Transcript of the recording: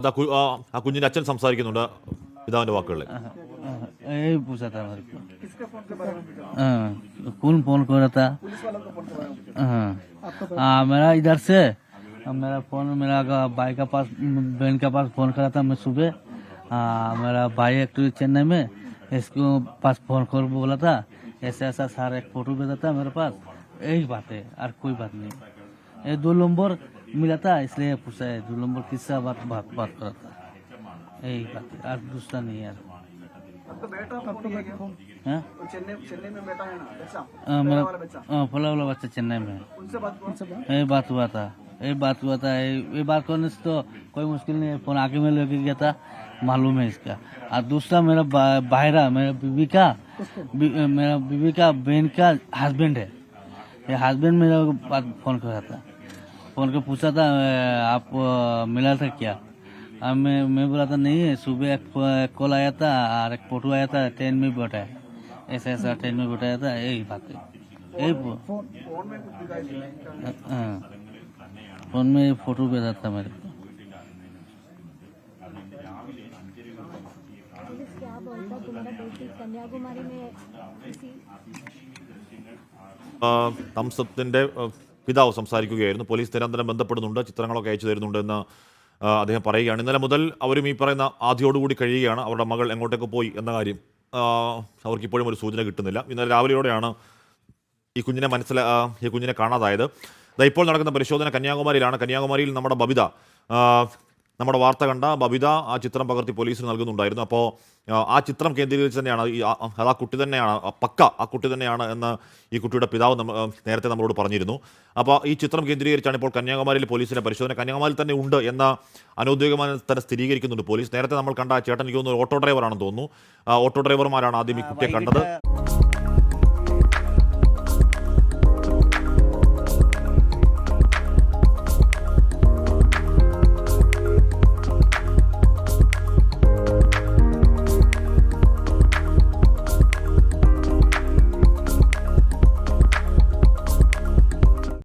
ആ കുഞ്ഞിന്റെ അച്ഛൻ സംസാരിക്കുന്നുണ്ട് പിതാവിന്റെ വാക്കുകളിൽ. यही पूछा था मेरे को। हाँ, कौन फोन कर रहा था? हाँ, मेरा इधर से मेरा फोन मेरा भाई का पास बहन के पास फोन करा था मैं सुबह। मेरा भाई एक्चुअली चेन्नई में, इसको पास फोन कर बोला था ऐसा ऐसा सारा एक फोटो भेजा था मेरे पास। यही बात है और कोई बात नहीं। ये 2 नंबर मिला था इसलिए पूछा है 2 नंबर किससे बात करा था, यही बात है और दूसरा नहीं यार। हाँ? मेरा फला वाला बच्चा चेन्नई में है। यही बात हुआ था ये बात करने से तो कोई मुश्किल नहीं है। फोन आगे में लेके गया था, मालूम है इसका। और दूसरा मेरा बाहरा मेरा बीवी का बहन का हस्बैंड है। ये हस्बैंड मेरा बात फोन कर रहा था, फोन कर पूछा था आप मिला था क्या। मैं बोला था नहीं है, सुबह एक कॉल आया था और एक फोटो आया था ट्रेन में बैठा है, ऐसा ऐसा ट्रेन में बैठाया था, यही बात है। यही फोन में फोटो भेजा था मेरे को। क्या बोलता तुम्हारा बेटी कन्याकुमारी में किसी തംസത്തിന്റെ പിതാവ് സംസാരിക്കുകയായിരുന്നു. പോലീസ് നിരന്തരം ബന്ധപ്പെടുന്നുണ്ട്, ചിത്രങ്ങളൊക്കെ അയച്ചു തരുന്നുണ്ടെന്ന് അദ്ദേഹം പറയുകയാണ്. ഇന്നലെ മുതൽ അവരും ഈ പറയുന്ന ആധിയോടുകൂടി കഴിയുകയാണ്. അവരുടെ മകൾ എങ്ങോട്ടേക്ക് പോയി എന്ന കാര്യം അവർക്കിപ്പോഴും ഒരു സൂചന കിട്ടുന്നില്ല. ഇന്നലെ രാവിലെയോടെയാണ് ഈ കുഞ്ഞിനെ കാണാതായത്. ഇപ്പോൾ നടക്കുന്ന പരിശോധന കന്യാകുമാരിയിലാണ്. കന്യാകുമാരിയിൽ നമ്മുടെ ബബിത, നമ്മുടെ വാർത്ത കണ്ട ബബിത ആ ചിത്രം പകർത്തി പോലീസിന് നൽകുന്നുണ്ടായിരുന്നു. അപ്പോൾ ആ ചിത്രം കേന്ദ്രീകരിച്ച് തന്നെയാണ് അത് ആ കുട്ടി തന്നെയാണ്, ആ കുട്ടി തന്നെയാണ് എന്ന് ഈ കുട്ടിയുടെ പിതാവ് നേരത്തെ നമ്മളോട് പറഞ്ഞിരുന്നു. അപ്പോൾ ഈ ചിത്രം കേന്ദ്രീകരിച്ചാണ് ഇപ്പോൾ കന്യാകുമാരിയിൽ പോലീസിന്റെ പരിശോധന. കന്യാകുമാരിയിൽ തന്നെ ഉണ്ട് എന്ന അനൗദ്യോഗികമായി തന്നെ സ്ഥിരീകരിക്കുന്നുണ്ട് പോലീസ്. നേരത്തെ നമ്മൾ കണ്ട ആ ചേട്ടൻ എനിക്ക് തോന്നുന്നു ഓട്ടോ ഡ്രൈവറാണെന്ന് തോന്നുന്നു. ഓട്ടോ ഡ്രൈവർമാരാണ് ആദ്യം ഈ കുട്ടിയെ കണ്ടത്.